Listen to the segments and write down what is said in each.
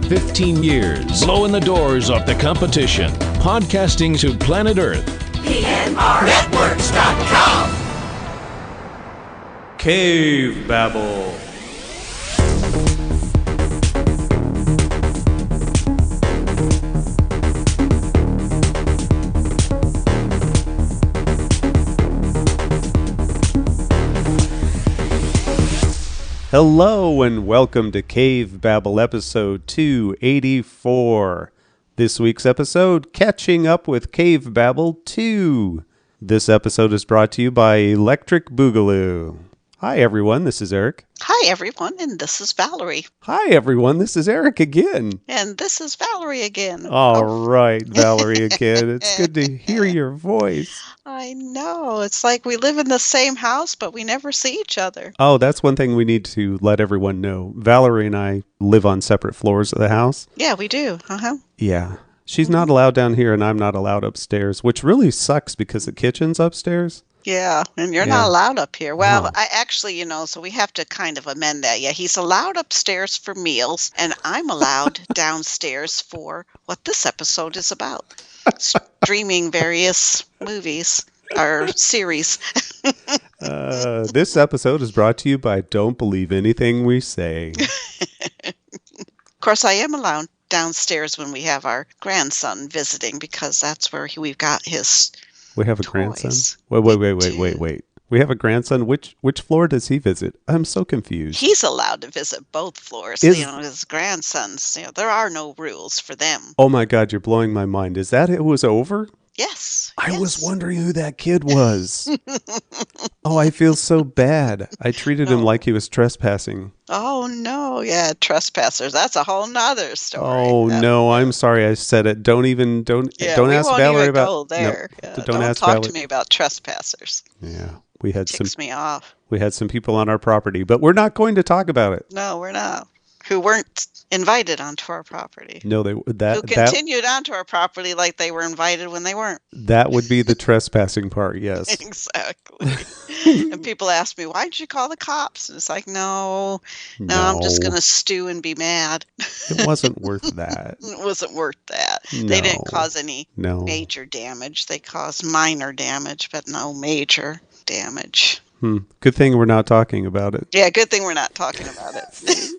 15 years, blowing the doors off the competition. Podcasting to planet Earth. PNRnetworks.com. Cavebabble. Hello and welcome to Cavebabble episode 284. This week's episode, Catching Up with Cavebabble 2. This episode is brought to you by Electric Boogaloo. Hi everyone, this is Eric. Hi everyone, and this is Valerie. Hi everyone, this is Eric again. And this is Valerie again. All right, Valerie again. It's good to hear your voice. I know. It's like we live in the same house, but we never see each other. Oh, that's one thing we need to let everyone know. Valerie and I live on separate floors of the house. Yeah, we do. Yeah. She's not allowed down here and I'm not allowed upstairs, which really sucks because the kitchen's upstairs. Yeah, and you're not allowed up here. Well, No. I actually, so we have to kind of amend that. Yeah, he's allowed upstairs for meals, and I'm allowed downstairs for what this episode is about. Streaming various movies or series. This episode is brought to you by Don't Believe Anything We Say. Of course, I am allowed downstairs when we have our grandson visiting because that's where we've got his We have a toys. grandson? Wait. We have a grandson? Which floor does he visit? I'm so confused. He's allowed to visit both floors. His grandsons, there are no rules for them. Oh my God, you're blowing my mind. Is that it was over? Yes. I was wondering who that kid was. Oh, I feel so bad. I treated him like he was trespassing. Oh, no. Yeah, trespassers. That's a whole nother story. Oh, no. I'm sorry I said it. Don't ask Valerie about... Go there. No, yeah, don't ask talk Valerie. to me about trespassers. Yeah. We had Ticks me off. We had some people on our property, but we're not going to talk about it. No, we're not. Who weren't invited onto our property. No, Who continued onto our property like they were invited when they weren't. That would be the trespassing part, yes. Exactly. And people ask me, why did you call the cops? And it's like, no, I'm just going to stew and be mad. It wasn't worth that. It wasn't worth that. No. They didn't cause any No. major damage. They caused minor damage, but no major damage. Good thing we're not talking about it. Yeah, good thing we're not talking about it.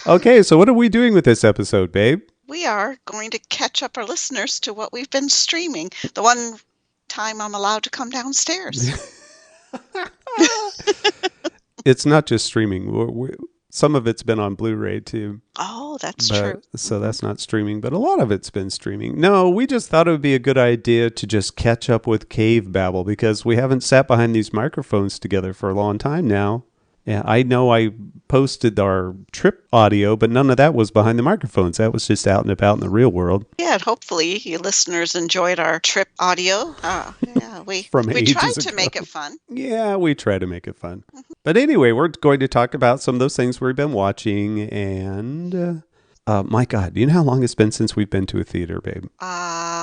Okay, so what are we doing with this episode, babe? We are going to catch up our listeners to what we've been streaming. The one time I'm allowed to come downstairs. It's not just streaming. Some of it's been on Blu-ray, too. Oh, that's true. So that's not streaming, but a lot of it's been streaming. No, we just thought it would be a good idea to just catch up with Cavebabble because we haven't sat behind these microphones together for a long time now. Yeah, I know I posted our trip audio, but none of that was behind the microphones. That was just out and about in the real world. Yeah, and hopefully you listeners enjoyed our trip audio. We tried to make it fun. Yeah, we try to make it fun. But anyway, we're going to talk about some of those things we've been watching. And, my God, do you know how long it's been since we've been to a theater, babe?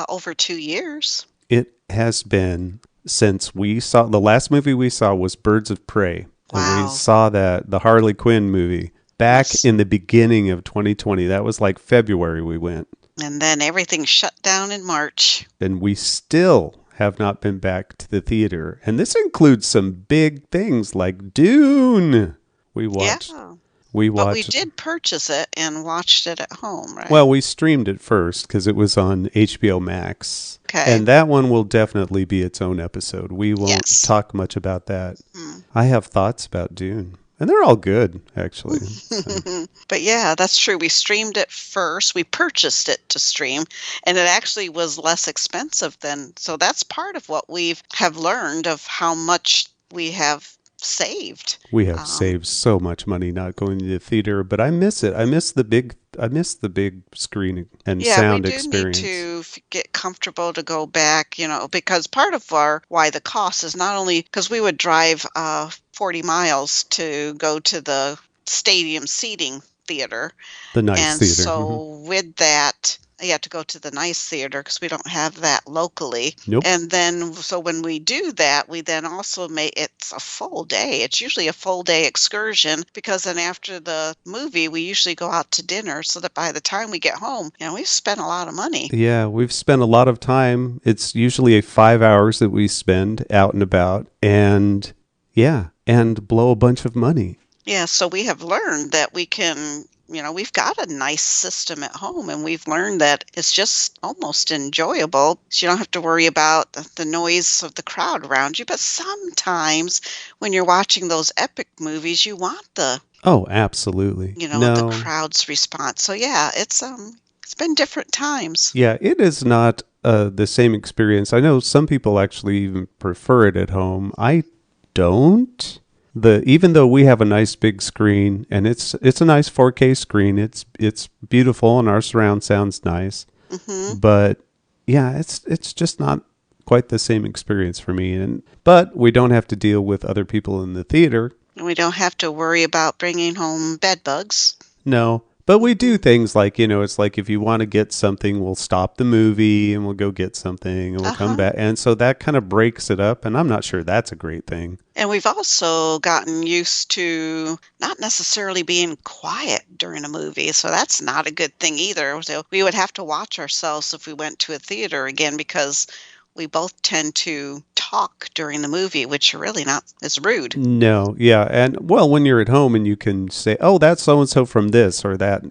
Over 2 years. It has been since the last movie we saw was Birds of Prey. Wow. And we saw the Harley Quinn movie back in the beginning of 2020. That was like February we went. And then everything shut down in March. And we still have not been back to the theater. And this includes some big things like Dune. We watched. But we did purchase it and watched it at home, right? Well, we streamed it first because it was on HBO Max. Okay. And that one will definitely be its own episode. We won't talk much about that. I have thoughts about Dune. And they're all good, actually. But yeah, that's true. We streamed it first. We purchased it to stream. And it actually was less expensive than... So that's part of what we have learned of how much we have saved. We have saved so much money not going to the theater, but I miss it. I miss the big screen and sound experience. Yeah, we do need to get comfortable to go back, because part of why the cost is not only because we would drive 40 miles to go to the stadium seating theater. The nice and theater. So with that, you have to go to the nice theater because we don't have that locally. Nope. And then, so when we do that, we then also make it's a full day. It's usually a full day excursion because then after the movie, we usually go out to dinner so that by the time we get home, we've spent a lot of money. Yeah, we've spent a lot of time. It's usually 5 hours that we spend out and about, and blow a bunch of money. Yeah, so we have learned that we can, we've got a nice system at home, and we've learned that it's just almost enjoyable. So you don't have to worry about the noise of the crowd around you. But sometimes when you're watching those epic movies, you want Oh, absolutely. the crowd's response. So yeah, it's been different times. Yeah, it is not the same experience. I know some people actually even prefer it at home. I don't. Even though we have a nice big screen and it's a nice 4K screen, it's beautiful and our surround sound's nice. Mm-hmm. But yeah, it's just not quite the same experience for me. But we don't have to deal with other people in the theater. And we don't have to worry about bringing home bed bugs. No. But we do things like, it's like if you want to get something, we'll stop the movie and we'll go get something and we'll come back. And so that kind of breaks it up. And I'm not sure that's a great thing. And we've also gotten used to not necessarily being quiet during a movie. So that's not a good thing either. So we would have to watch ourselves if we went to a theater again because we both tend to talk during the movie, which are really not as rude. No, yeah. And well, when you're at home and you can say, oh, that's so-and-so from this or that,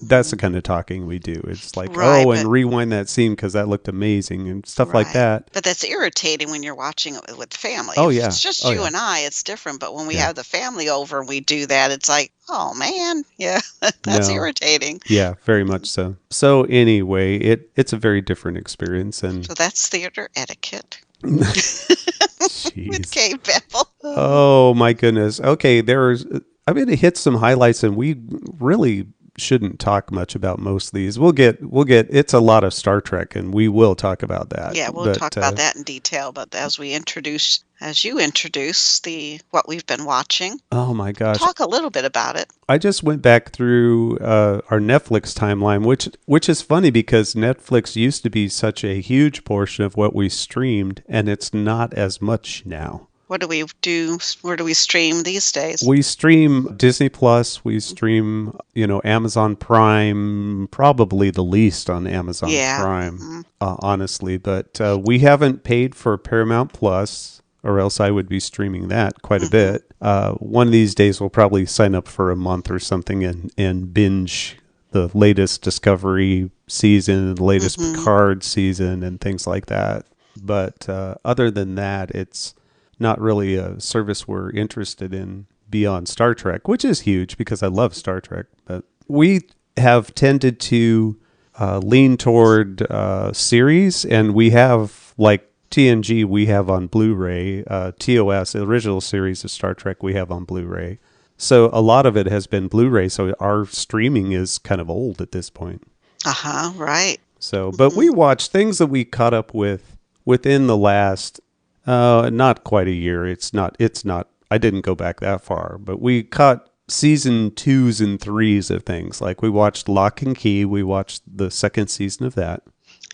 that's the kind of talking we do. It's like, Right, and rewind that scene because that looked amazing and stuff like that. But that's irritating when you're watching it with family. Oh, If yeah. it's just you and I, it's different. But when we have the family over and we do that, it's like, oh, man, yeah, that's irritating. Yeah, very much so. So anyway, it's a very different experience. And So that's theater etiquette. Jeez. With Cavebabble. Oh my goodness. Okay, I'm going to hit some highlights, and we really shouldn't talk much about most of these. We'll get. It's a lot of Star Trek, and we will talk about that. Yeah, we'll talk about that in detail. But as you introduce what we've been watching. Oh my gosh. Talk a little bit about it. I just went back through our Netflix timeline, which is funny because Netflix used to be such a huge portion of what we streamed, and it's not as much now. What do we do? Where do we stream these days? We stream Disney Plus. We stream, Amazon Prime, probably the least on Amazon Prime, honestly. But we haven't paid for Paramount Plus, or else I would be streaming that quite a bit. One of these days, we'll probably sign up for a month or something and binge the latest Discovery season, the latest Picard season, and things like that. But other than that, it's not really a service we're interested in beyond Star Trek, which is huge because I love Star Trek. But we have tended to lean toward series, and we have, like TNG, we have on Blu-ray, TOS, the original series of Star Trek, we have on Blu-ray. So a lot of it has been Blu-ray, so our streaming is kind of old at this point. Right. So, but we watched things that we caught up with within the last not quite a year. It's not, I didn't go back that far, but we caught season 2s and 3s of things. Like we watched Lock and Key. We watched the second season of that.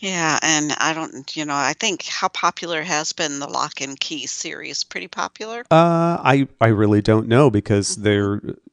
Yeah, and I think how popular has been the Lock and Key series? Pretty popular? I really don't know because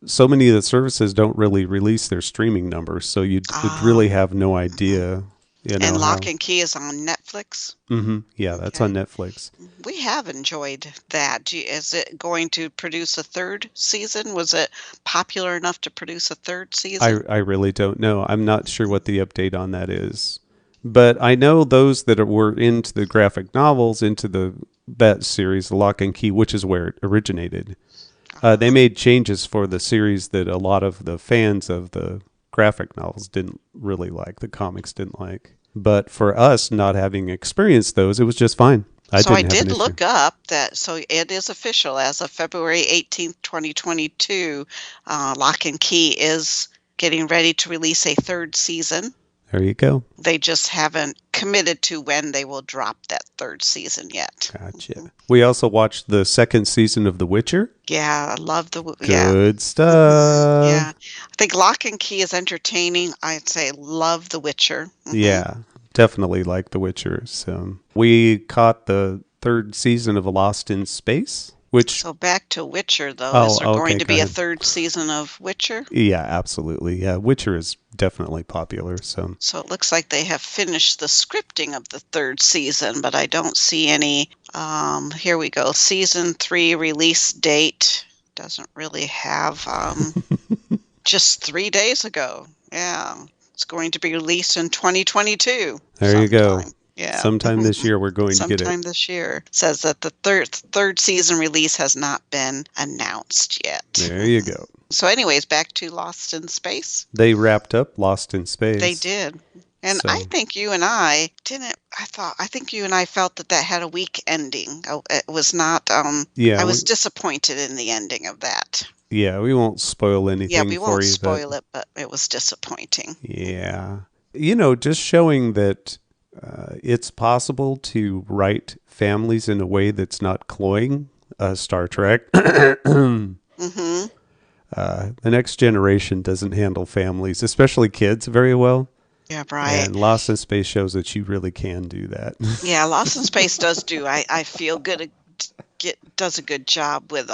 so many of the services don't really release their streaming numbers, so you'd really have no idea. And Lock and Key is on Netflix? Mm-hmm. Yeah, that's on Netflix. We have enjoyed that. Is it going to produce a third season? Was it popular enough to produce a third season? I really don't know. I'm not sure what the update on that is. But I know those that were into the graphic novels, into that series, Lock and Key, which is where it originated. They made changes for the series that a lot of the fans of the graphic novels didn't really like, the comics didn't like. But for us, not having experienced those, it was just fine. I did look up that, so it is official as of February 18th, 2022. Lock and Key is getting ready to release a third season. There you go. They just haven't committed to when they will drop that third season yet. Gotcha. We also watched the second season of The Witcher. Yeah, I love Good stuff. Yeah. I think Lock and Key is entertaining. I'd say love The Witcher. Yeah, definitely like The Witcher. So we caught the third season of Lost in Space, which... So back to Witcher, though. Is there going to be a third season of Witcher? Yeah, absolutely. Yeah, Witcher is definitely popular. So it looks like they have finished the scripting of the third season, but I don't see any. Here we go. Season 3 release date doesn't really have. Just 3 days ago. Yeah. It's going to be released in 2022. There you go. Yeah. Sometime this year we're going to get it. Sometime this year. It says that the third season release has not been announced yet. There you go. So anyways, back to Lost in Space. They wrapped up Lost in Space. They did. And I think you and I didn't. I think you and I felt that had a weak ending. It was not. Yeah. I was disappointed in the ending of that. Yeah, we won't spoil anything for you. Yeah, we won't spoil it, but it was disappointing. Yeah. Just showing that it's possible to write families in a way that's not cloying. Star Trek. Mm-hmm. The Next Generation doesn't handle families, especially kids, very well. Yeah, right. And Lost in Space shows that you really can do that. Yeah, Lost in Space does do. I feel good. Does a good job with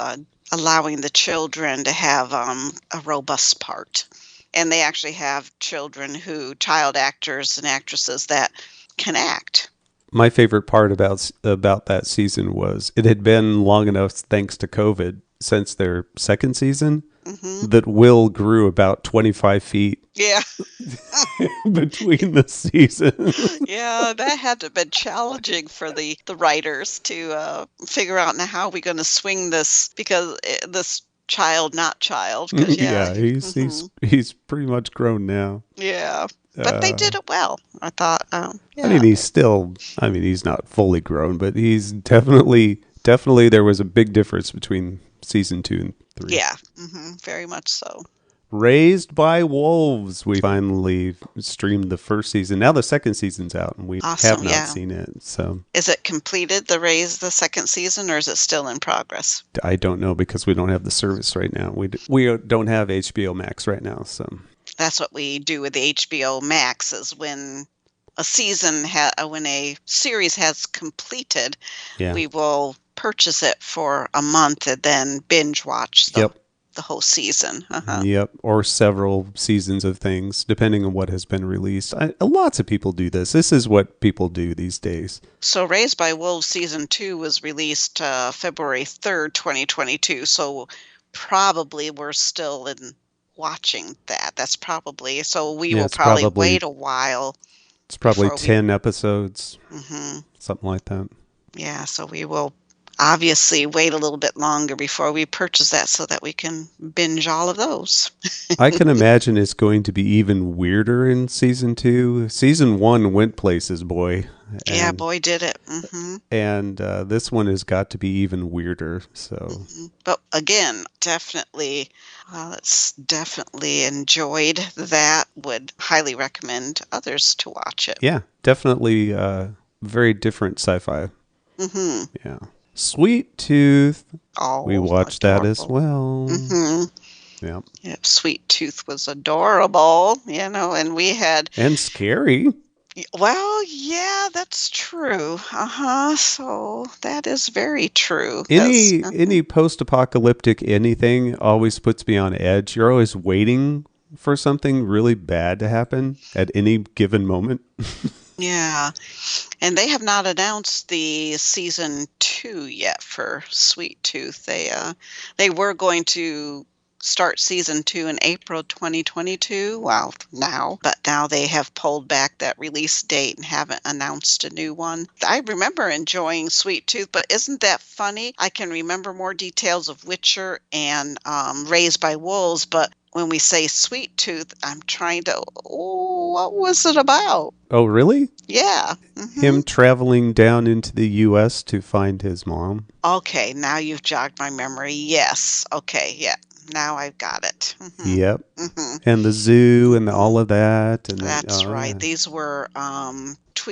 allowing the children to have a robust part, and they actually have child actors and actresses that can act. My favorite part about that season was it had been long enough, thanks to COVID, since their second season, that Will grew about 25 feet. Yeah. Between the seasons. Yeah, that had to have been challenging for the writers to figure out now how are we going to swing this, because this not child. Yeah, he's pretty much grown now. Yeah. But they did it well, I thought. Yeah. I mean, he's not fully grown, but he's definitely there was a big difference between season 2 and 3. Yeah, very much so. Raised by Wolves. We finally streamed the first season. Now the second seas's out, and we have not seen it. So, is it completed, the second season, or is it still in progress? I don't know, because we don't have the service right now. We don't have HBO Max right now, so... That's what we do with the HBO Max, is when a series has completed, we will purchase it for a month and then binge watch the whole season. Yep, or several seasons of things, depending on what has been released. Lots of people do this. This is what people do these days. So Raised by Wolves Season 2 was released February 3rd, 2022, so probably we're still watching that. That's probably, so we will probably wait a while. It's probably 10 episodes, something like that. Yeah, so we will obviously wait a little bit longer before we purchase that so that we can binge all of those. I can imagine it's going to be even weirder in season 2. Season 1 went places, boy. Yeah, boy, did it. And this one has got to be even weirder. So, but again, definitely enjoyed that. Would highly recommend others to watch it. Yeah, definitely very different sci-fi. Yeah. Sweet Tooth. Oh, we watched that as well. Yeah. Yep, Sweet Tooth was adorable, and we had... And scary. Well, yeah, that's true. So that is very true. Any post-apocalyptic anything always puts me on edge. You're always waiting for something really bad to happen at any given moment. Yeah. And they have not announced the season 2 yet for Sweet Tooth. They were going to start season 2 in April 2022. Well, but now they have pulled back that release date and haven't announced a new one. I remember enjoying Sweet Tooth, but isn't that funny? I can remember more details of Witcher and Raised by Wolves, but when we say Sweet Tooth, I'm trying to, what was it about? Oh, really? Yeah. Him traveling down into the U.S. to find his mom. Okay, now you've jogged my memory. Yes. Okay, yeah. Now I've got it. Yep. Hmm. And the zoo and all of that. And That's right. yeah. These were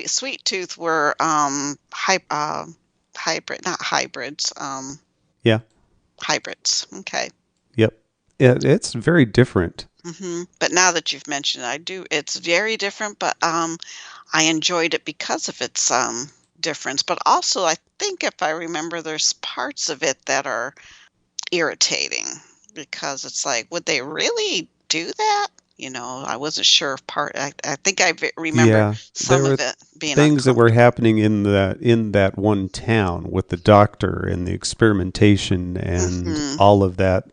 Sweet Tooth were hybrid, not hybrids. Yeah. Hybrids. Okay. Yep. It's very different. But now that you've mentioned it, it's very different, but I enjoyed it because of its difference. But also, I think if I remember, there's parts of it that are irritating because it's like, would they really do that? I wasn't sure if I think I remember Yeah. some There were of it being things that were uncomfortable. happening in that one town with the doctor and the experimentation and Hmm. all of that.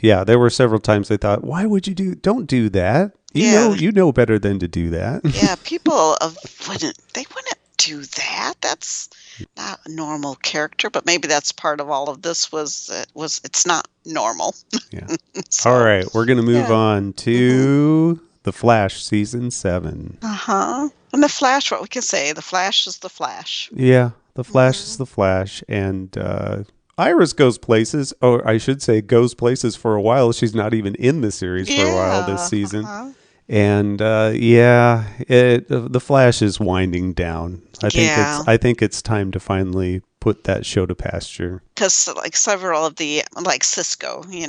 Yeah, there were several times they thought, why would don't do that? Yeah, You know better than to do that. yeah. People wouldn't do that. That's not a normal character, but maybe that's part of all of this it's not normal. Yeah. All So, right, we're going to move yeah. on Hmm. to The Flash season 7. Uh-huh. And the Flash, what we can say, the Flash is the Flash. Yeah, The Flash is Hmm. The Flash, and Iris goes places, or I should say goes places for a while. She's not even in the series for a while this Yeah. season. Uh-huh. And yeah, the Flash is winding down. Yeah. I think it's time to finally put that show to pasture. Because like several of like Cisco, Hmm.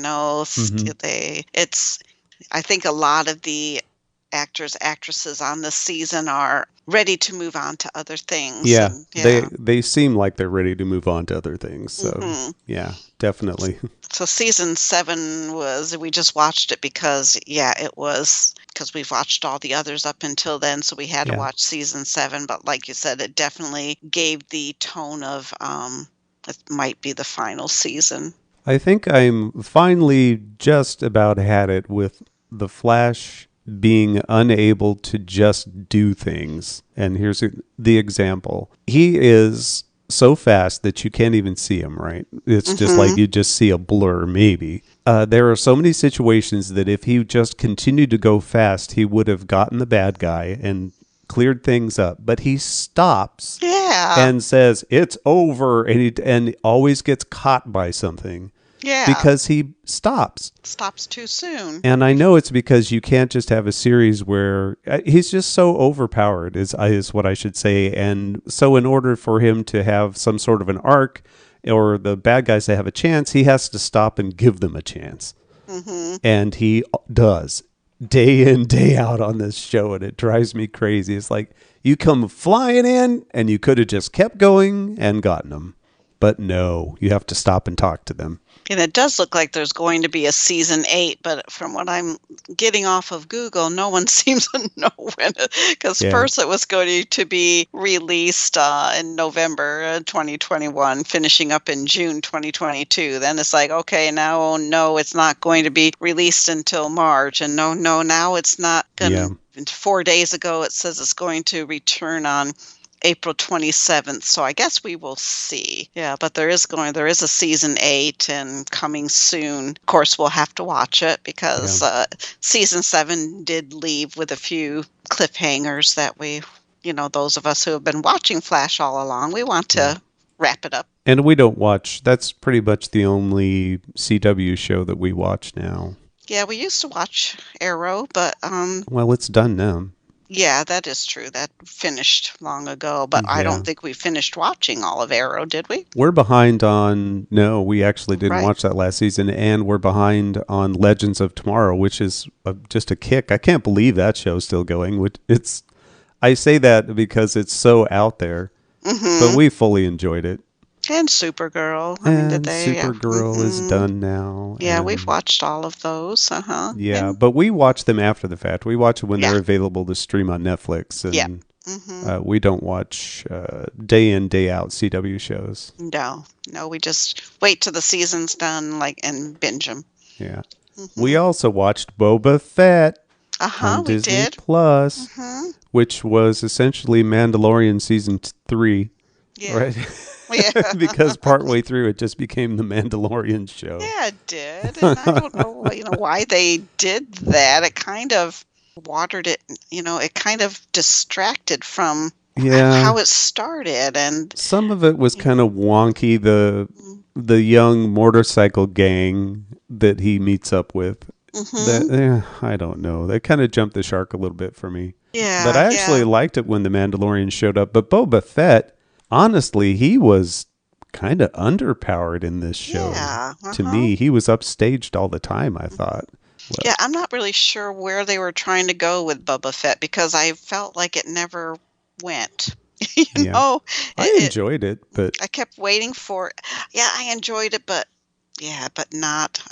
I think a lot of the actors, actresses on this season are ready to move on to other things. Yeah, And yeah. they seem like they're ready to move on to other things. So Hmm. yeah, definitely. So season 7 we just watched it because, because we've watched all the others up until then. So we had to Yeah. watch season 7. But like you said, it definitely gave the tone of, it might be the final season. I think I'm finally just about had it with the Flash being unable to just do things. And here's the example. He is so fast that you can't even see him, right? It's just like Hmm. you just see a blur, maybe. There are so many situations that if he just continued to go fast, he would have gotten the bad guy and cleared things up. But he stops Yeah. and says, it's over. And always gets caught by something Yeah. because he stops. Stops too soon. And I know it's because you can't just have a series where he's just so overpowered, is what I should say. And so, in order for him to have some sort of an arc, or the bad guys to have a chance, he has to stop and give them a chance. Hmm. And he does day in, day out on this show. And it drives me crazy. It's like you come flying in and you could have just kept going and gotten them. But no, you have to stop and talk to them. And it does look like there's going to be a season 8, but from what I'm getting off of Google, no one seems to know when. Because Yeah. first it was going to be released in November 2021, finishing up in June 2022. Then it's like, okay, now, oh, no, it's not going to be released until March. And no, now it's not going Yeah. to. 4 days ago, it says it's going to return on April 27th. So I guess we will see. Yeah, but there is a season 8 and coming soon. Of course, we'll have to watch it because season 7 did leave with a few cliffhangers that those of us who have been watching Flash all along, we want to wrap it up. And we don't watch. That's pretty much the only CW show that we watch now. Yeah, we used to watch Arrow, but Well, it's done now. yeah, that is true. That finished long ago, but I Yeah. don't think we finished watching all of Arrow, did we? We're behind on. No, we actually didn't Right. watch that last season, and we're behind on Legends of Tomorrow, which is just a kick. I can't believe that show's still going. I say that because it's so out there, but we fully enjoyed it. And Supergirl. I mean, did And they? Supergirl is Mhm. done now. Yeah, and- we've watched all of those. Yeah, And- but we watch them after the fact. We watch them when Yeah. they're available to stream on Netflix, and Yeah. Mhm. we don't watch day in, day out CW shows. No, we just wait till the season's done, and binge them. Yeah. We also watched Boba Fett on We Disney did. Plus, Hmm. which was essentially Mandalorian season 3, Yeah. right? Yeah. Because partway through it just became the Mandalorian show. Yeah, it did. And I don't know, why they did that. It kind of watered it, it kind of distracted from Yeah. how it started. And Some of it was kind of wonky. The young motorcycle gang that he meets up with. Mm-hmm. I don't know. They kind of jumped the shark a little bit for me. Yeah, But I actually liked it when the Mandalorian showed up. But Boba Fett, honestly, he was kind of underpowered in this show. Yeah. To me, he was upstaged all the time, I thought. Yeah, I'm not really sure where they were trying to go with Boba Fett because I felt like it never went. You know, I enjoyed it, but I kept waiting for it. Yeah, I enjoyed it, but not.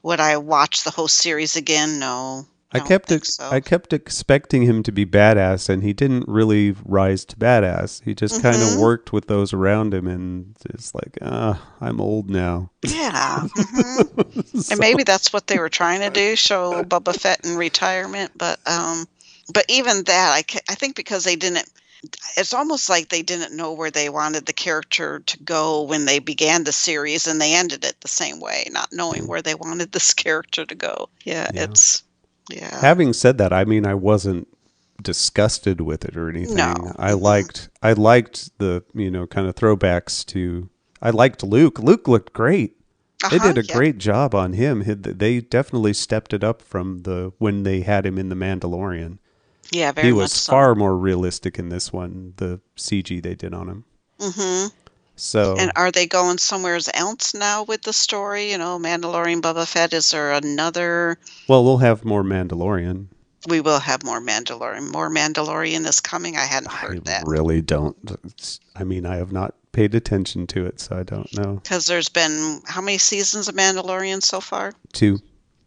Would I watch the whole series again? No, I don't think so. I kept expecting him to be badass, and he didn't really rise to badass. He just kind of worked with those around him, and it's like, I'm old now. Yeah, and maybe that's what they were trying to do, show Boba Fett in retirement. But even that, I think because they didn't. It's almost like they didn't know where they wanted the character to go when they began the series, and they ended it the same way, not knowing where they wanted this character to go. Yeah. Having said that, I mean, I wasn't disgusted with it or anything. No. I liked the, kind of throwbacks to. I liked Luke. Luke looked great. They did a great job on him. They definitely stepped it up from when they had him in The Mandalorian. Yeah, very much so. He was far more realistic in this one, the CG they did on him. Mm-hmm. So, and are they going somewhere else now with the story? Mandalorian, Boba Fett, is there another? Well, we'll have more Mandalorian. We will have more Mandalorian. More Mandalorian is coming? I hadn't heard that. I really don't. I mean, I have not paid attention to it, so I don't know. Because there's been, how many seasons of Mandalorian so far? 2.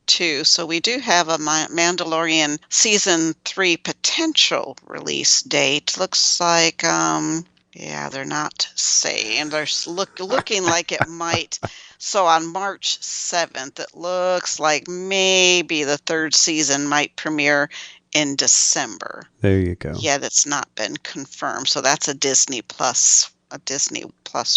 So we do have a Mandalorian season 3 potential release date. Looks like, they're not saying. They're looking like it might. So on March 7th, it looks like maybe the 3rd season might premiere in December. There you go. Yet it's not been confirmed. So that's a Disney Plus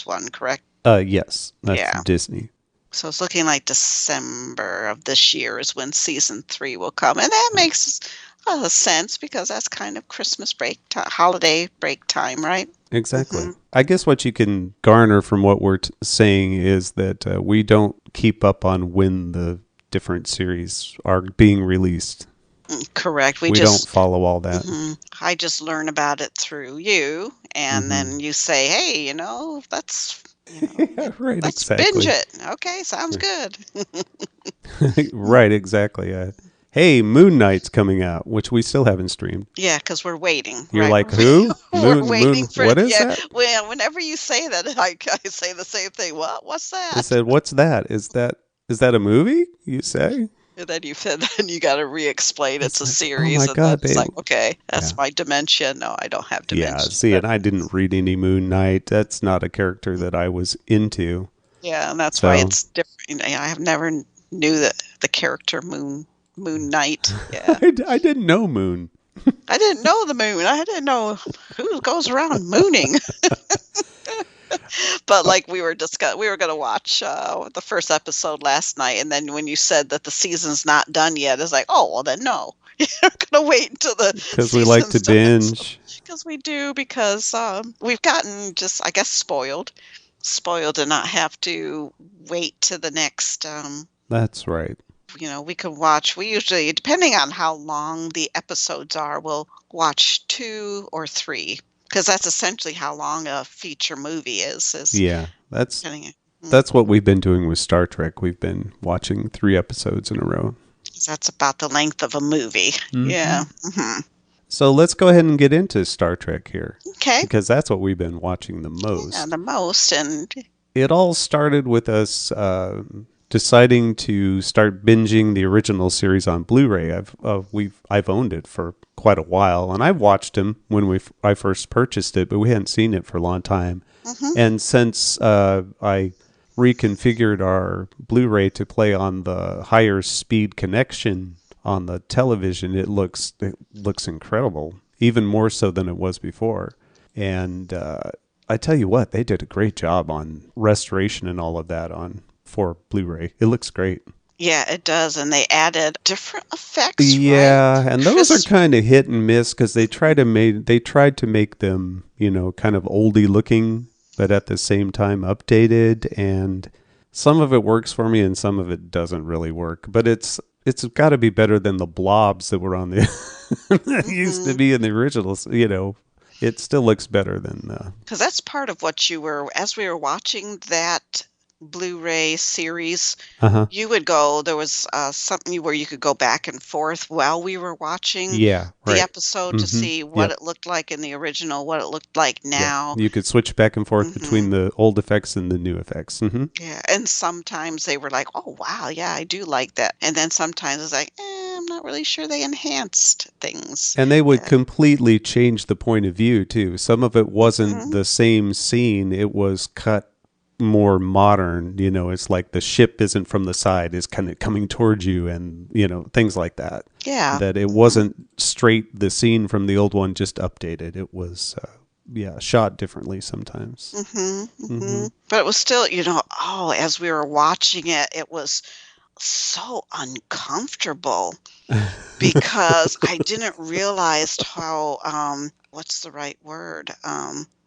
one, correct? Yes, that's Disney. So it's looking like December of this year is when season 3 will come. And that makes sense because that's kind of Christmas break, holiday break time, right? Exactly. Mm-hmm. I guess what you can garner from what we're saying is that we don't keep up on when the different series are being released. Correct. We don't follow all that. Mm-hmm. I just learn about it through you. And then you say, hey, that's... right, let's exactly. binge it. Okay, sounds good. Right, exactly. Hey, Moon Knight's coming out, which we still haven't streamed. Yeah, because we're waiting. You're like, who? We're waiting for what is that? Well, whenever you say that, I say the same thing. What's that? I said, what's that? Is that a movie? You say? And then you got to re-explain it's a series. Oh my God, babe. It's like, okay, that's my dementia. No, I don't have dementia. Yeah, see, and I didn't read any Moon Knight. That's not a character that I was into. Yeah, and that's why it's different. I have never knew the character Moon Knight. Yeah, I didn't know Moon. I didn't know the moon. I didn't know who goes around mooning. But like we were going to watch the first episode last night, and then when you said that the season's not done yet, it's like, oh well, then no, you're going to wait until because we like to binge. Because we do, because we've gotten just, I guess, spoiled to not have to wait to the next. That's right. We can watch. We usually, depending on how long the episodes are, we'll watch 2 or 3. Because that's essentially how long a feature movie is. That's what we've been doing with Star Trek. We've been watching 3 episodes in a row. That's about the length of a movie. Mm-hmm. Yeah. Mm-hmm. So let's go ahead and get into Star Trek here. Okay. Because that's what we've been watching the most. Yeah, the most. And it all started with us deciding to start binging the original series on Blu-ray. I've owned it for quite a while, and I've watched them when I first purchased it, but we hadn't seen it for a long time. Mm-hmm. And since I reconfigured our Blu-ray to play on the higher speed connection on the television, it looks incredible, even more so than it was before. And I tell you what, they did a great job on restoration and all of that for Blu-ray. It looks great. Yeah, it does, and they added different effects. Yeah, right? And those are kind of hit and miss because they tried to make them, kind of oldie looking, but at the same time updated. And Some of it works for me and some of it doesn't really work. But it's got to be better than the blobs that were on the that used to be in the originals. It still looks better than. Because that's part of what as we were watching that Blu-ray series, you would go, there was something where you could go back and forth while we were watching the episode to see what it looked like in the original, what it looked like now. Yeah. You could switch back and forth between the old effects and the new effects. Yeah, and sometimes they were like, oh, wow, yeah, I do like that. And then sometimes it's like, I'm not really sure they enhanced things. And they would completely change the point of view, too. Some of it wasn't the same scene. It was cut more modern, it's like the ship isn't from the side, it's kind of coming towards you, and things like that. Yeah, that it wasn't straight the scene from the old one, just updated. It was shot differently sometimes. But it was still, as we were watching it, it was so uncomfortable because I didn't realize how what's the right word,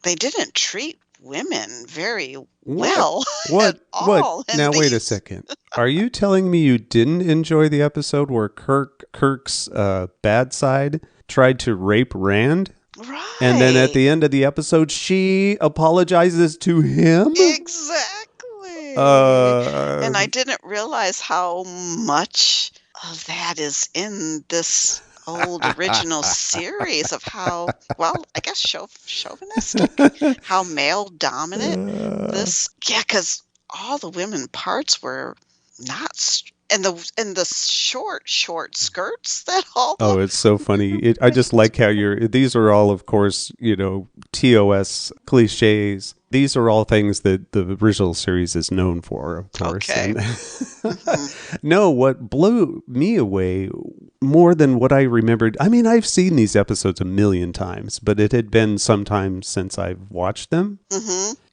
they didn't treat women very well at all. Now, wait a second. Are you telling me you didn't enjoy the episode where Kirk's bad side tried to rape Rand? Right. And then at the end of the episode, she apologizes to him? Exactly. And I didn't realize how much of that is in this old original series of how, well, I guess chauvinistic, how male dominant because all the women parts were not, and the short skirts that all. Oh, it's so funny. I just like how these are all, of course, TOS cliches. These are all things that the original series is known for, of course. Okay. No, what blew me away more than what I remembered, I mean, I've seen these episodes a million times, but it had been some time since I've watched them.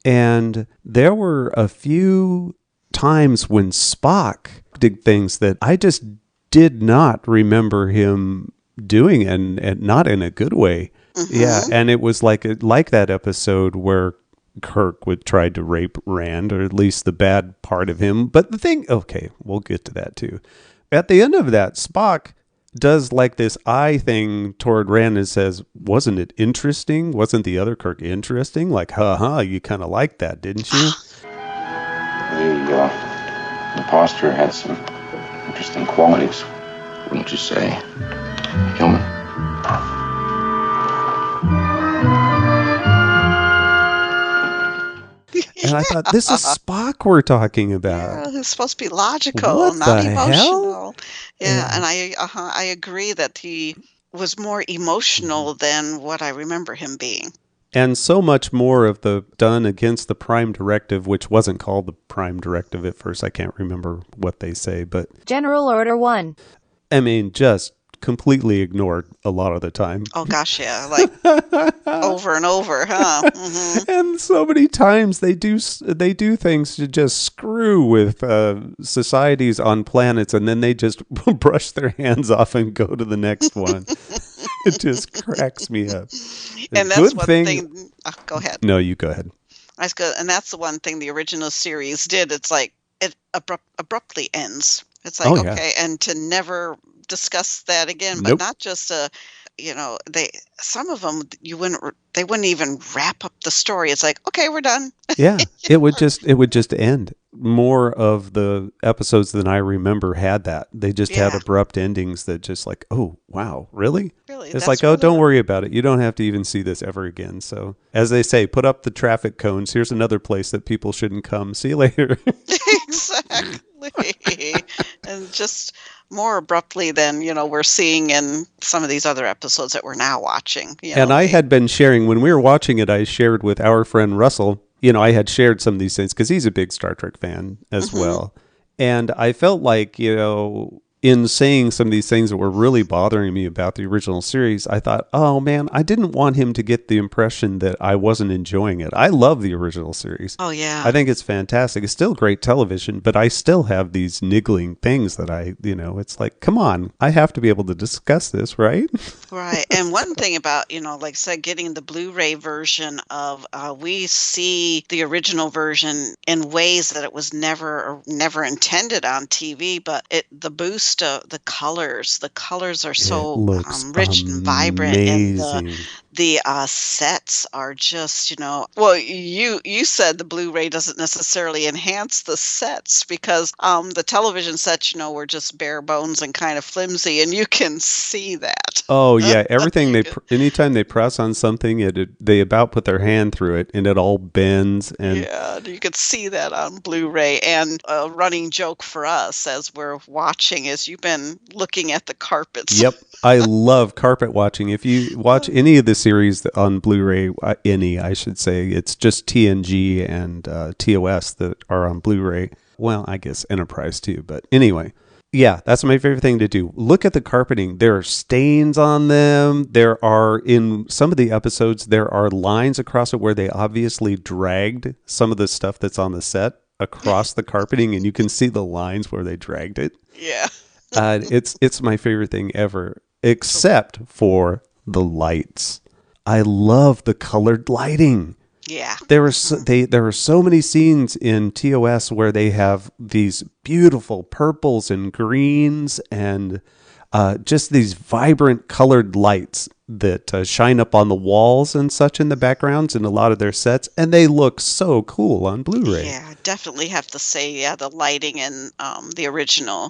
And there were a few times when Spock did things that I just did not remember him doing, and not in a good way. Yeah, and it was like that episode where Kirk would try to rape Rand, or at least the bad part of him. But the thing, okay, we'll get to that too. At the end of that, Spock does like this eye thing toward Rand and says, wasn't it interesting? Wasn't the other Kirk interesting? Like, you kind of liked that, didn't you? The imposter had some interesting qualities, wouldn't you say? Human. And I thought, this is Spock we're talking about. Yeah, he's supposed to be logical, What not the emotional. hell? Yeah, and I agree that he was more emotional than what I remember him being. And so much more of the done against the Prime Directive, which wasn't called the Prime Directive at first. I can't remember what they say, but General Order 1. I mean, just completely ignored a lot of the time. Oh gosh, yeah, like over and over, huh? Mm-hmm. And so many times they do things to just screw with societies on planets, and then they just brush their hands off and go to the next one. It just cracks me up. And that's one thing. Go ahead. No, you go ahead. That's good, and that's the one thing the original series did. It's like it abruptly ends. It's like okay, and to never discuss that again, but not just some of them they wouldn't even wrap up the story. It's like, okay, we're done. Yeah, it would just end. More of the episodes than I remember had that. They just had abrupt endings that just like, oh wow, really? It's like, oh, don't worry about it. You don't have to even see this ever again. So as they say, put up the traffic cones. Here's another place that people shouldn't come. See you later. Exactly. And just more abruptly than, we're seeing in some of these other episodes that we're now watching. And I had been sharing, when we were watching it, I shared with our friend Russell, I had shared some of these things because he's a big Star Trek fan as well. And I felt like, in saying some of these things that were really bothering me about the original series, I thought, oh man, I didn't want him to get the impression that I wasn't enjoying it. I love the original series. Oh, yeah. I think it's fantastic. It's still great television, but I still have these niggling things that it's like, come on, I have to be able to discuss this, right? Right. And one thing about, like I said, getting the Blu-ray version of, we see the original version in ways that it was never intended on TV, but the boost, the colors are so rich and vibrant, and the sets are just, well, you said the Blu-ray doesn't necessarily enhance the sets because the television sets, were just bare bones and kind of flimsy, and you can see that. Oh yeah, everything anytime they press on something, they about put their hand through it, and it all bends. And yeah, you could see that on Blu-ray. And a running joke for us as we're watching is you've been looking at the carpets. Yep, I love carpet watching. If you watch any of the series on Blu-ray, I should say, it's just TNG and TOS that are on Blu-ray. Well, I guess Enterprise too, but anyway. Yeah, that's my favorite thing to do. Look at the carpeting. There are stains on them. There are, in some of the episodes, there are lines across it where they obviously dragged some of the stuff that's on the set across the carpeting, and you can see the lines where they dragged it. Yeah. It's my favorite thing ever, except for the lights. I love the colored lighting. Yeah. There are so many scenes in TOS where they have these beautiful purples and greens and just these vibrant colored lights that shine up on the walls and such in the backgrounds in a lot of their sets, and they look so cool on Blu-ray. Yeah, I definitely have to say, the lighting in the original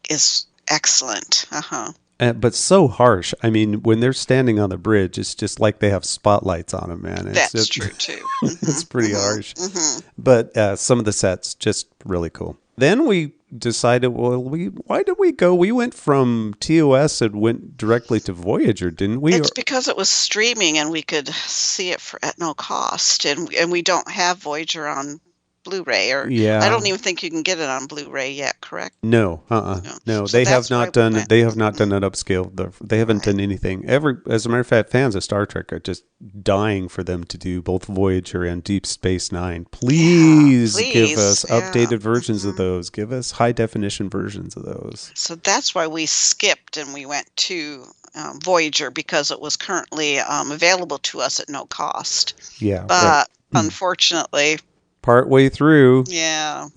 is excellent. Uh-huh. But so harsh. I mean, when they're standing on the bridge, it's just like they have spotlights on them, man. That's true, too. It's pretty harsh. Mm-hmm. But some of the sets, just really cool. Then we decided, why did we go? We went from TOS and went directly to Voyager, didn't we? It's because it was streaming and we could see it at no cost. And we don't have Voyager on Blu-ray, or I don't even think you can get it on Blu-ray yet, correct? No, no. So they have not done it. They have not done it upscale. They haven't done anything. As a matter of fact, fans of Star Trek are just dying for them to do both Voyager and Deep Space Nine. Please give us updated versions of those. Give us high definition versions of those. So that's why we skipped and we went to Voyager, because it was currently available to us at no cost. Yeah, but unfortunately, partway through,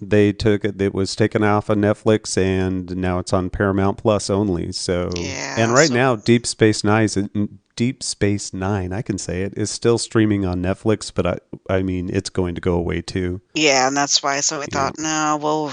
they took it. It was taken off of Netflix, and now it's on Paramount Plus only. So, and right now, Deep Space Nine, I can say it, is still streaming on Netflix, but I mean, it's going to go away too. Yeah, and that's why. So we thought, no,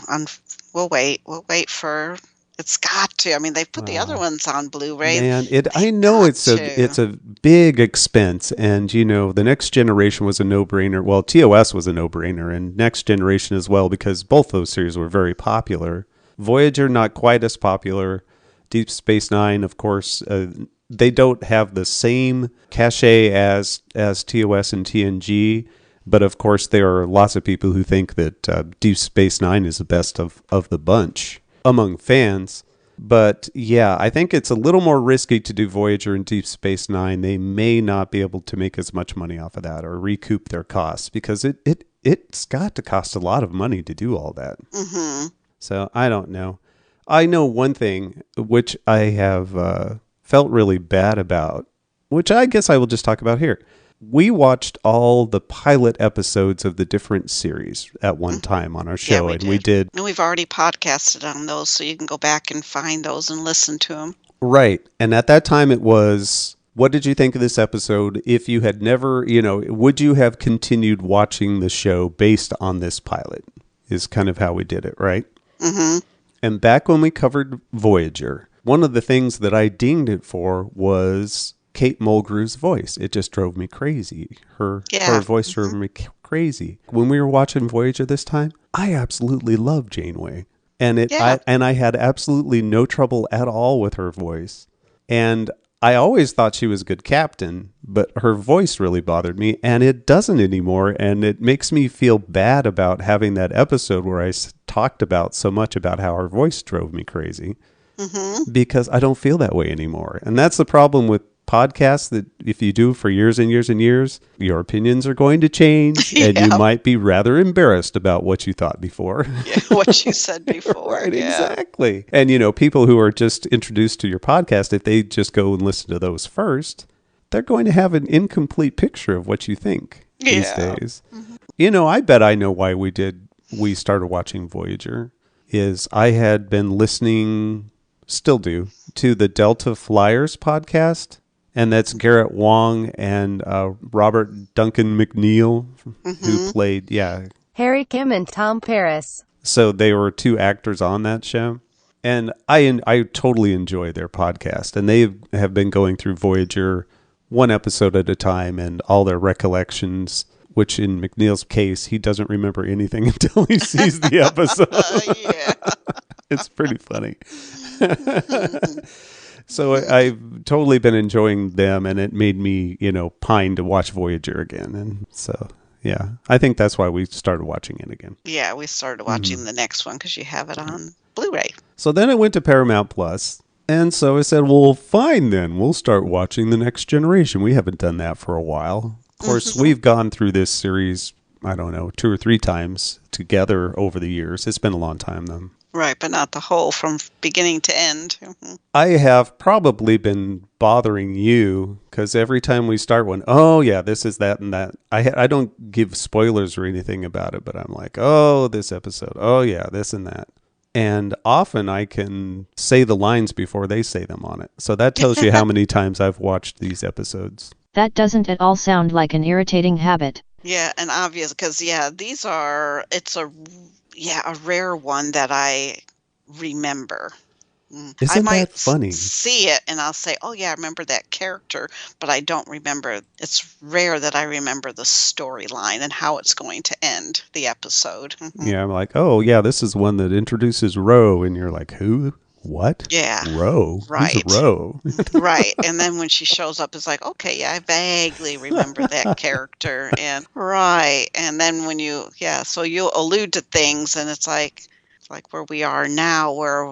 we'll wait. We'll wait for. It's got to. I mean, they've put the other ones on Blu-ray. Man, I know it's a big expense, and the Next Generation was a no-brainer. Well, TOS was a no-brainer, and Next Generation as well, because both those series were very popular. Voyager, not quite as popular. Deep Space Nine, of course, they don't have the same cachet as TOS and TNG, but of course there are lots of people who think that Deep Space Nine is the best of the bunch among fans. But yeah, I think it's a little more risky to do Voyager and Deep Space Nine. They may not be able to make as much money off of that or recoup their costs, because it's got to cost a lot of money to do all that. Mm-hmm. So I don't know. I know one thing which I have felt really bad about, which I guess I will just talk about here. We watched all the pilot episodes of the different series at one time on our show, we did. And we've already podcasted on those, so you can go back and find those and listen to them. Right. And at that time it was, what did you think of this episode? If you had never, would you have continued watching the show based on this pilot? Is kind of how we did it, right? Mm-hmm. And back when we covered Voyager, one of the things that I dinged it for was Kate Mulgrew's voice. It just drove me crazy. Her voice drove me crazy. When we were watching Voyager this time, I absolutely loved Janeway. And I had absolutely no trouble at all with her voice. And I always thought she was a good captain, but her voice really bothered me, and it doesn't anymore. And it makes me feel bad about having that episode where I talked about so much about how our voice drove me crazy Mm-hmm. because I don't feel that way anymore. And that's the problem with podcasts, that if you do for years and years and years, your opinions are going to change and you Yeah. might be rather embarrassed about what you thought before. Yeah, what you said before. Right, Yeah. exactly. And, people who are just introduced to your podcast, if they just go and listen to those first, they're going to have an incomplete picture of what you think these Yeah. days. I bet I know why we started watching Voyager, is I had been listening, still do, to the Delta Flyers podcast. And that's Garrett Wong and Robert Duncan McNeil, who played, Harry Kim and Tom Paris. So they were two actors on that show. And I totally enjoy their podcast. And they have been going through Voyager one episode at a time and all their recollections, which in McNeil's case, he doesn't remember anything until he sees the episode. Yeah. It's pretty funny. So I've totally been enjoying them, and it made me, pine to watch Voyager again. And so, yeah, I think that's why we started watching it again. Yeah, we started watching the next one because you have it on Blu-ray. So then I went to Paramount Plus, and so I said, well, fine then. We'll start watching The Next Generation. We haven't done that for a while. Of course, we've gone through this series, I don't know, 2 or 3 times together over the years. It's been a long time, though. Right, but not the whole from beginning to end. Mhm. I have probably been bothering you because every time we start one, oh yeah, this is that and that. I don't give spoilers or anything about it, but I'm like, oh, this episode, oh yeah, this and that. And often I can say the lines before they say them on it. So that tells you how many times I've watched these episodes. That doesn't at all sound like an irritating habit. Yeah, and obvious because it's a rare one that I remember. I Isn't might that funny? see it and I'll say, "Oh yeah, I remember that character," but I don't remember. It's rare that I remember the storyline and how it's going to end the episode. Mhm. Yeah, I'm like, oh yeah, this is one that introduces Ro, and you're like, who? What? Yeah. Ro? Right. Who's Ro? Right. And then when she shows up, it's like, okay, yeah, I vaguely remember that character. And right. And then when so you allude to things and it's like where we are now, where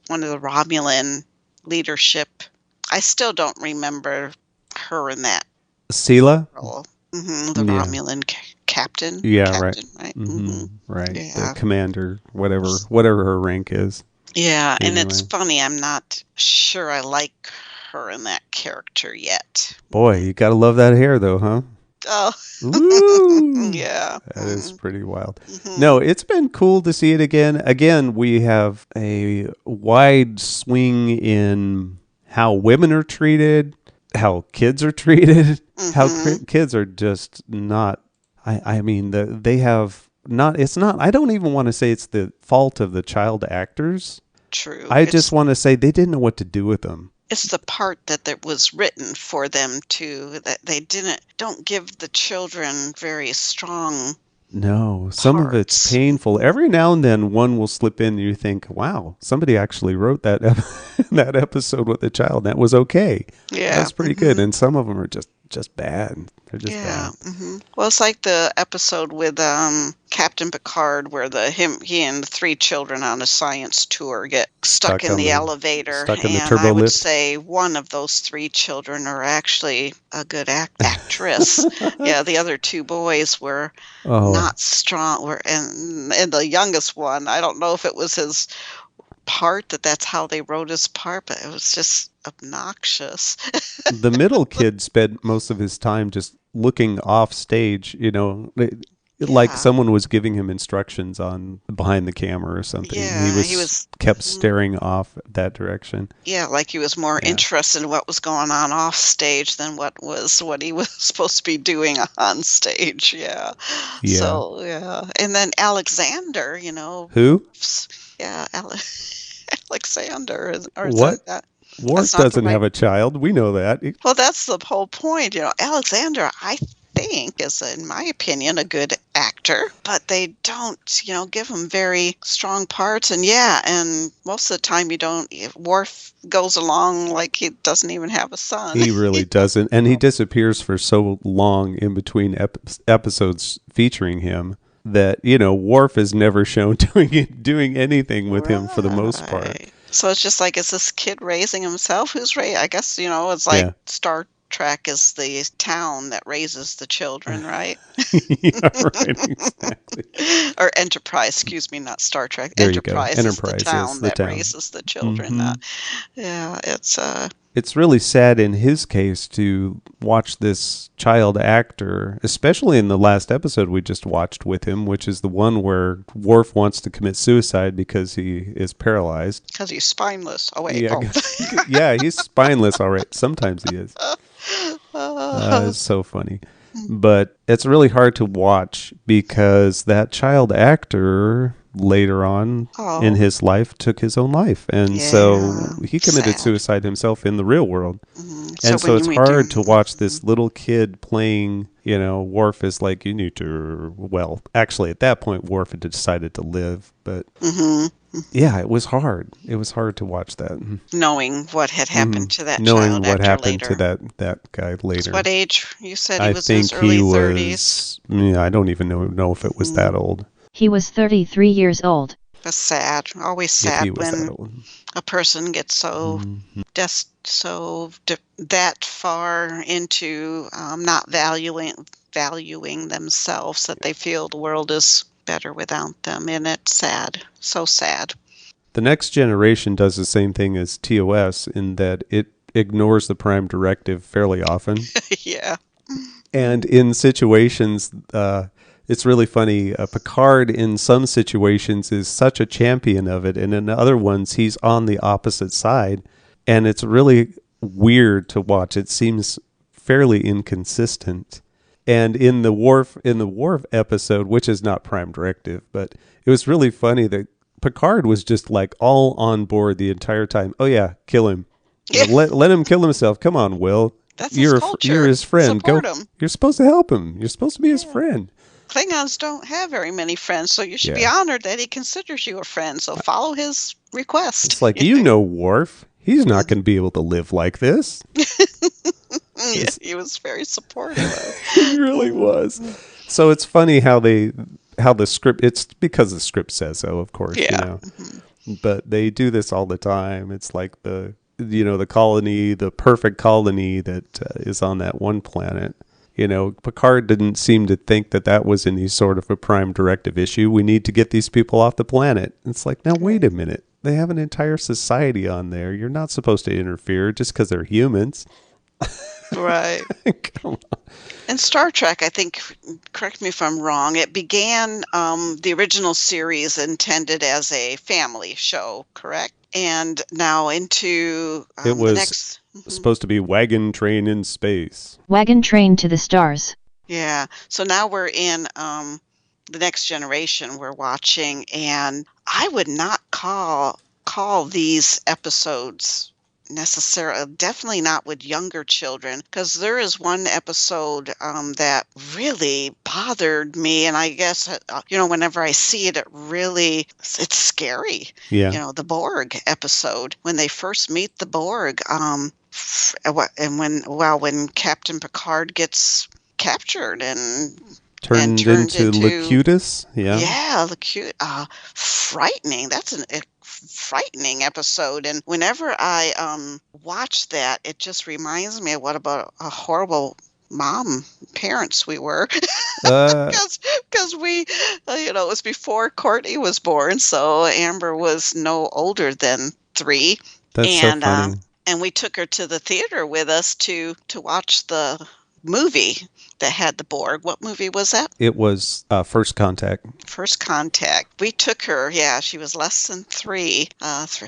one of the Romulan leadership, I still don't remember her in that Sela? role. The Yeah. Romulan captain. Yeah, captain, right. Mhm. Right. Yeah. The commander, whatever her rank is. Yeah, and it's Anyway. funny. I'm not sure I like her in that character yet. Boy, you gotta love that hair though, huh? Oh, Ooh. yeah. That is pretty wild. Mhm. No, it's been cool to see it again. Again, we have a wide swing in how women are treated, how kids are treated, how kids are just not. I mean, they have not. It's not. I don't even want to say it's the fault of the child actors. True. I just want to say they didn't know what to do with them. It's the part that was written for them that they don't give the children very strong. No, some of it's Parts. painful. Every now and then one will slip in and you think, wow, somebody actually wrote that that episode with the child. That was okay. Yeah. That's pretty good. And some of them are just bad. They're just Yeah. bad. Well, it's like the episode with Captain Picard where he and the 3 children on a science tour get stuck in on the the- elevator. stuck in the And turbo I would lift. say one of those 3 children are actually a good actress. Yeah, the other 2 boys were Oh, not strong. And the youngest one, I don't know if it was his part that's how they wrote his part, but it was just obnoxious. the middle kid spent most of his time just looking off stage, like Yeah. someone was giving him instructions on behind the camera or something. Yeah, he he was- kept staring off that direction. Yeah, like he was more Yeah. interested in what was going on off stage than what he was supposed to be doing on stage. Yeah. Yeah. So yeah, and then Alexander, Who? yeah, Alexander, or is What? that? Worf That's not the doesn't right- have a child. We know that. Well, that's the whole point. Alexander, I think, is, in my opinion, a good actor, but they don't, give him very strong parts. And and most of the time Worf goes along like he doesn't even have a son. He really doesn't. And he disappears for so long in between episodes featuring him that, Worf is never shown doing anything with him for the most part. Right. So it's just like, is this kid raising himself? Who's raising? I guess, it's like Star Trek is the town that raises the children, right? Yeah, right, exactly. Or Enterprise, excuse me, not Star Trek. There Enterprise you go. is the town that raises the children. Mm-hmm. Yeah, It's really sad in his case to watch this child actor, especially in the last episode we just watched with him, which is the one where Worf wants to commit suicide because he is paralyzed. Because he's spineless. Oh, wait. Yeah, yeah, he's spineless, all right. Sometimes he is. It's so funny. But it's really hard to watch because that child actor later on in his life took his own life. And so he committed suicide himself in the real world. Mm-hmm. And so it's hard to watch this little kid playing, Worf is like, you need to, well, actually at that point, Worf had decided to live. But yeah, it was hard. It was hard to watch that. Knowing what had happened to that Knowing child what happened later. to that guy later. What age? You said he I was in his think early he 30s. Yeah, I don't even know if it was that old. He was 33 years old. That's sad. Always sad when a person gets so that far into not valuing themselves that they feel the world is better without them, and it's sad. So sad. The Next Generation does the same thing as TOS in that it ignores the Prime Directive fairly often. Yeah. And in situations, it's really funny. Picard, in some situations, is such a champion of it, and in other ones, he's on the opposite side. And it's really weird to watch. It seems fairly inconsistent. And in the Worf episode, which is not Prime Directive, but it was really funny that Picard was just like all on board the entire time. Oh yeah, kill him. Yeah. Let him kill himself. Come on, Will. That's his culture. You're his friend. Support him. You're supposed to help him. You're supposed to be his friend. Klingons don't have very many friends, so you should be honored that he considers you a friend. So follow his request. It's like, Worf. He's not going to be able to live like this. Yeah, he was very supportive. He really was. So it's funny how the script, it's because the script says so, of course. Yeah. But they do this all the time. It's like the colony, the perfect colony that is on that one planet. Picard didn't seem to think that was any sort of a Prime Directive issue. We need to get these people off the planet. It's like, now wait a minute. They have an entire society on there. You're not supposed to interfere just because they're humans. Right. Come on. And Star Trek, I think, correct me if I'm wrong, it began the original series intended as a family show, correct? And now into it was the next... supposed to be Wagon Train in Space. Wagon Train to the Stars. Yeah. So now we're in the Next Generation we're watching, and I would not call these episodes necessarily, definitely not with younger children, because there is one episode that really bothered me, and I guess whenever I see it, it's scary. Yeah. The Borg episode when they first meet the Borg, and when Captain Picard gets captured and turned into Locutus. Yeah, frightening. That's a frightening episode, and whenever I watch that, it just reminds me of what about a horrible parents we were, because we it was before Courtney was born, so Amber was no older than 3. That's so funny. And we took her to the theater with us to watch the movie that had the Borg. What movie was that? It was First Contact. First Contact. We took her, she was less than 3,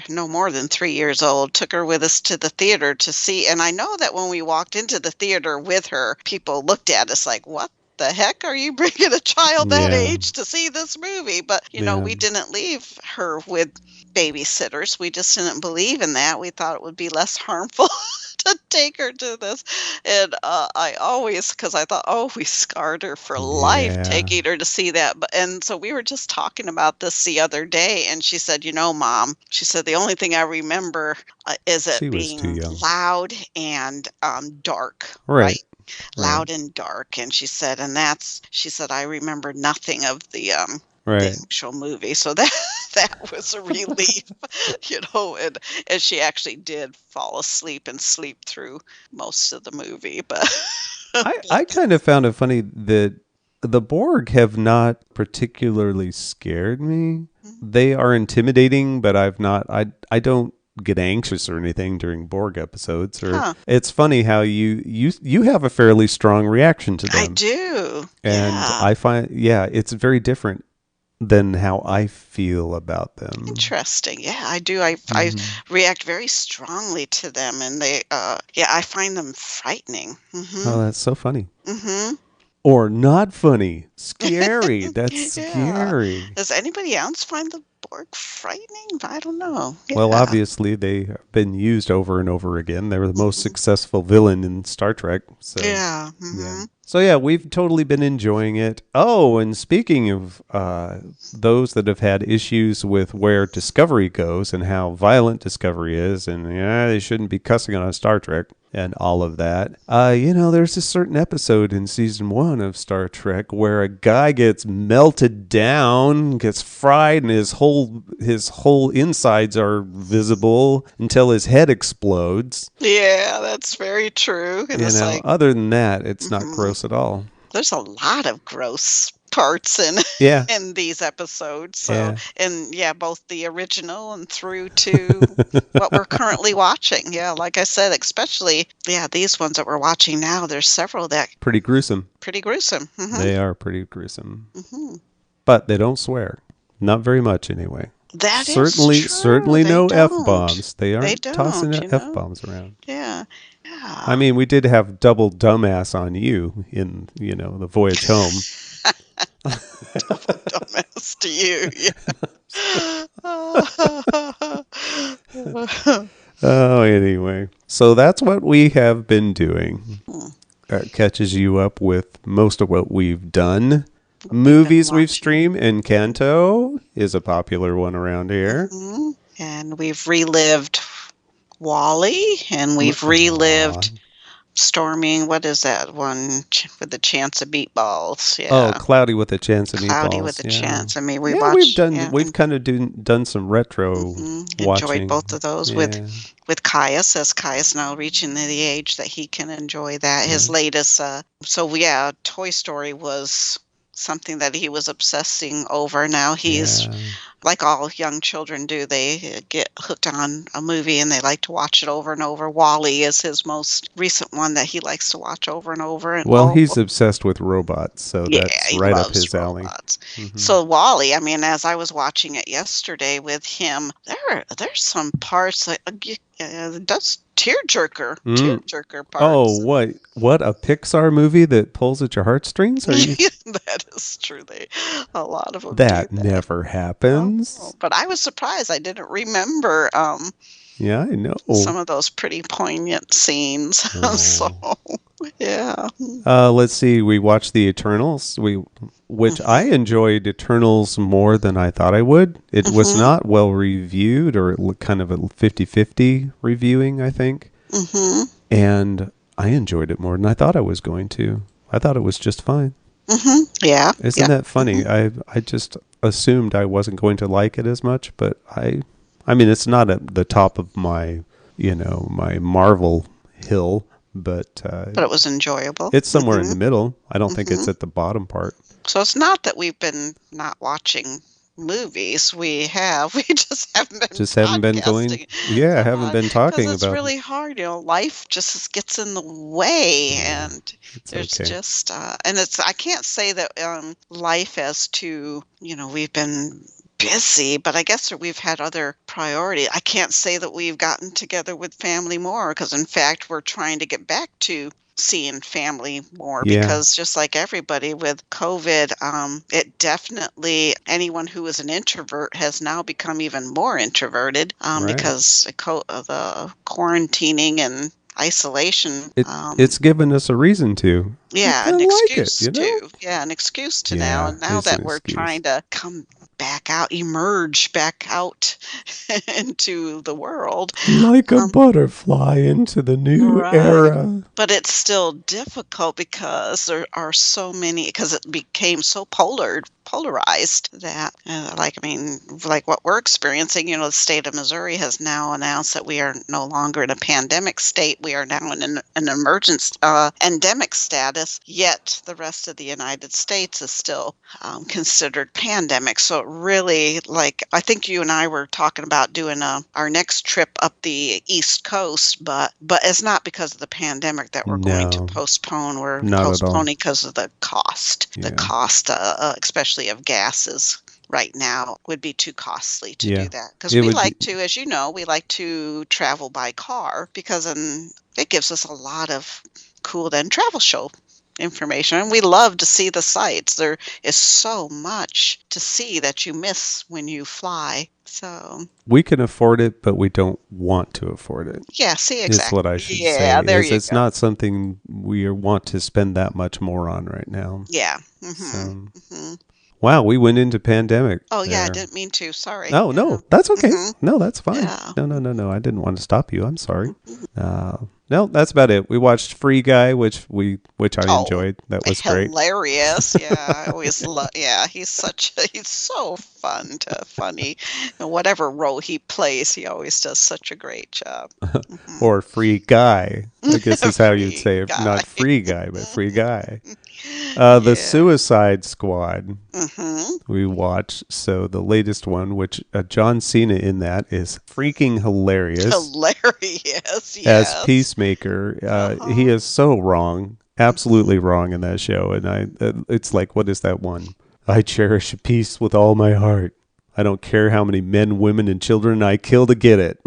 no more than 3 years old, took her with us to the theater to see. And I know that when we walked into the theater with her, people looked at us like, what the heck are you bringing a child that age to see this movie? But, we didn't leave her with babysitters. We just didn't believe in that. We thought it would be less harmful to take her to this. And I always, because I thought, we scarred her for life taking her to see that. And so we were just talking about this the other day, and she said, Mom, she said, the only thing I remember is it being loud and dark. Right. loud and dark. And she said, I remember nothing of the Right. actual movie. So that was a relief, and she actually did fall asleep and sleep through most of the movie. But I kind of found it funny that the Borg have not particularly scared me. They are intimidating, but I don't get anxious or anything during Borg episodes. It's funny how you have a fairly strong reaction to them. I do. And I find, it's very different than how I feel about them. Interesting. Yeah, I do. I react very strongly to them, and they, I find them frightening. Oh, that's so funny. Mm-hmm. Or not funny. Scary. That's scary. Does anybody else find the Borg frightening? I don't know. Yeah. Well, obviously, they have been used over and over again. They were the most successful villain in Star Trek. So, yeah. Mm-hmm. Yeah. So, we've totally been enjoying it. Oh, and speaking of those that have had issues with where Discovery goes and how violent Discovery is, and they shouldn't be cussing on Star Trek and all of that. There's a certain episode in season 1 of Star Trek where a guy gets melted down, gets fried, and his whole insides are visible until his head explodes. Yeah, that's very true. And other than that, it's not gross at all. There's a lot of gross parts in these episodes. So, both the original and through to what we're currently watching. Yeah, like I said, especially these ones that we're watching now. There's several that pretty gruesome. Mm-hmm. They are pretty gruesome. Mm-hmm. But they don't swear. Not very much, anyway. That is certainly true. no They don't. F-bombs. They aren't tossing you know? F-bombs around. Yeah. I mean, we did have double dumbass on you in, the voyage home. Double dumbass to you. Yeah. Oh, anyway. So that's what we have been doing. That catches you up with most of what we've done. Movies we've streamed. Encanto is a popular one around here. Mm-hmm. And we've relived Wall-E, and we've relived Storming, what is that one with the chance of meatballs? Yeah. Oh, Cloudy with a Chance of Meatballs. Cloudy with a Chance. I mean, we've kind of done some retro watching. Enjoyed both of those with Caius, as Caius now reaching the age that he can enjoy that. His latest, Toy Story was something that he was obsessing over. Now he's like all young children do. They get hooked on a movie and they like to watch it over and over. Wall-E is his most recent one that he likes to watch over and over. And he's obsessed with robots, so that's right up his alley. Mm-hmm. So Wall-E, I mean, as I was watching it yesterday with him, there's some parts that does tearjerker parts. Oh, what a Pixar movie that pulls at your heartstrings? That is true. A lot of them that never happens. Oh, but I was surprised. I didn't remember. Yeah, I know some of those pretty poignant scenes. So, yeah. Let's see. We watched the Eternals. Which I enjoyed Eternals more than I thought I would. It was not well reviewed, or kind of a 50-50 reviewing, I think. Mm-hmm. And I enjoyed it more than I thought I was going to. I thought it was just fine. Mm-hmm. Yeah. Isn't that funny? I just assumed I wasn't going to like it as much, but I mean, it's not at the top of my, my Marvel hill, but it was enjoyable. It's somewhere in the middle. I don't think it's at the bottom part. So it's not that we've been not watching movies. We just haven't been going. Yeah, haven't been talking about. It's really hard. Life just gets in the way, and there's just and it's. I can't say that life as to we've been busy, but I guess we've had other priorities. I can't say that we've gotten together with family more, because in fact we're trying to get back to seeing family more, because just like everybody with COVID, it definitely, anyone who is an introvert has now become even more introverted because of the quarantining and isolation. It's given us a reason to. Yeah, an excuse to. Yeah, an excuse to now. And now that we're trying to come emerge back out into the world. Like a butterfly into the new Right. era. But it's still difficult because there are so many, because it became so polarized that, like what we're experiencing, the state of Missouri has now announced that we are no longer in a pandemic state. We are now in an endemic status, yet the rest of the United States is still considered pandemic. So it really, I think you and I were talking about doing our next trip up the East Coast, but it's not because of the pandemic that we're going to postpone. We're Not at all. postponing because of the cost. Yeah. The cost, especially of gases right now, would be too costly to do that. Because we like to, as you know, we like to travel by car because it gives us a lot of cool travel show information, and we love to see the sights. There is so much to see that you miss when you fly. So we can afford it, but we don't want to afford it. Yeah, see, exactly. Is what I should say. Yeah, there you go. It's not something we want to spend that much more on right now. Yeah. Wow, we went into pandemic. Oh, yeah, I didn't mean to. Sorry. Oh, no, that's okay. No, that's fine. Yeah. No. I didn't want to stop you. I'm sorry. No, that's about it. We watched Free Guy, which I enjoyed. That was great. Hilarious. Yeah, I always love. Yeah, he's so funny. And whatever role he plays, he always does such a great job. Or Free Guy, I guess is how you'd say it. Guy. Not Free Guy, but Free Guy. The Suicide Squad we watched. So the latest one, which John Cena in that, is freaking hilarious. Hilarious, yes. As Peacemaker. He is so wrong. Absolutely wrong in that show. And it's like, what is that one? I cherish peace with all my heart. I don't care how many men, women, and children I kill to get it.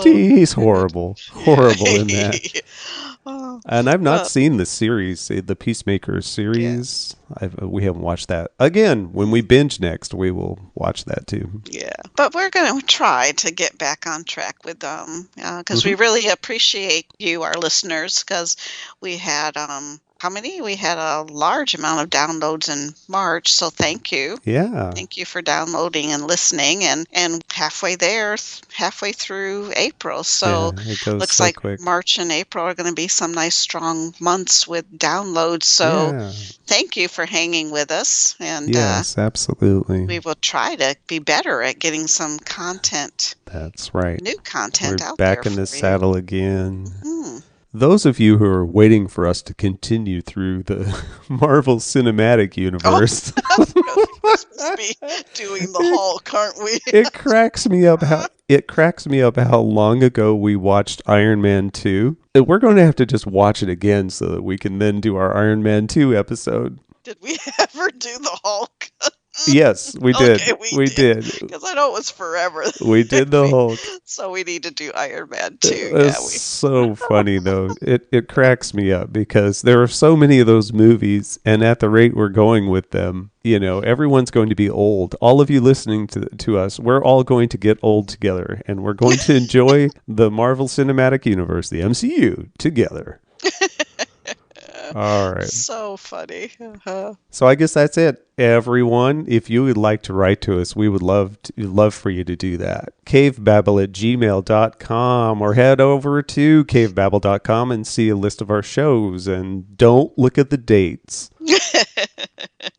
He's horrible in that. And I've not seen the series, the Peacemaker series. Yeah. We haven't watched that. Again, when we binge next, we will watch that too. Yeah. But we're going to try to get back on track with them because we really appreciate you, our listeners, because we had... how many? We had a large amount of downloads in March, so thank you. Yeah. Thank you for downloading and listening, and halfway through April. So it goes looks so like quick. March and April are going to be some nice strong months with downloads. So thank you for hanging with us. And yes, absolutely. we will try to be better at getting some content. That's right. New content We're out there. back in the saddle again. Those of you who are waiting for us to continue through the Marvel Cinematic Universe, we're supposed to be doing the Hulk, aren't we? It cracks me up how long ago we watched Iron Man 2. We're going to have to just watch it again so that we can then do our Iron Man 2 episode. Did we ever do the Hulk? Yes, we did. Okay, we did. Because I know it was forever. We did the Hulk. So we need to do Iron Man 2. It's so funny, though. It cracks me up because there are so many of those movies, and at the rate we're going with them, everyone's going to be old. All of you listening to us, we're all going to get old together, and we're going to enjoy the Marvel Cinematic Universe, the MCU, together. All right. So funny. So I guess that's it. Everyone, if you would like to write to us, we would love for you to do that. Cavebabble@gmail.com or head over to cavebabble.com and see a list of our shows. And don't look at the dates.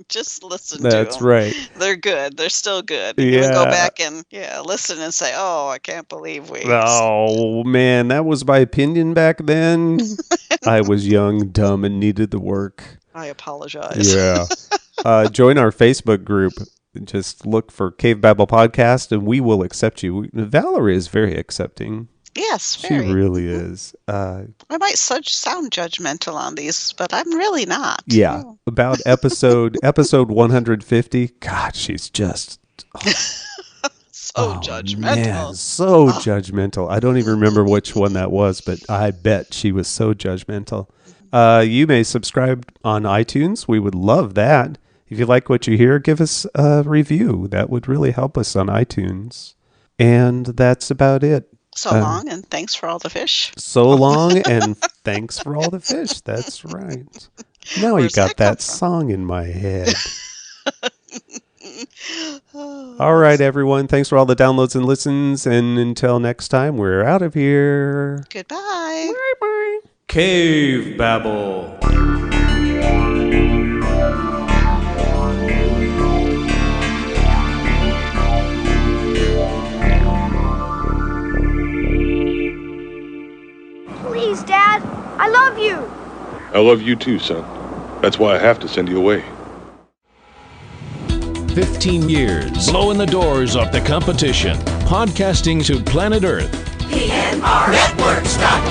Just listen to them. That's right. They're good. They're still good. You can go back and listen and say, oh, I can't believe we... Oh, man, that was my opinion back then. I was young, dumb, and needed the work. I apologize. Yeah. Join our Facebook group. Just look for Cave Babble Podcast, and we will accept you. Valerie is very accepting. Yes, very. She really is. I might sound judgmental on these, but I'm really not. Yeah. About episode 150. God, she's just... judgmental. Man, so judgmental. I don't even remember which one that was, but I bet she was so judgmental. You may subscribe on iTunes. We would love that. If you like what you hear, give us a review. That would really help us on iTunes. And that's about it. So long, and thanks for all the fish. So long, and thanks for all the fish. That's right. Now you Where's got that come that from? song in my head. All right, everyone. Thanks for all the downloads and listens. And until next time, we're out of here. Goodbye. Bye-bye. Cavebabble. Please, Dad. I love you. I love you too, son. That's why I have to send you away. 15 years blowing the doors off the competition. Podcasting to planet Earth. PNRnetworks.com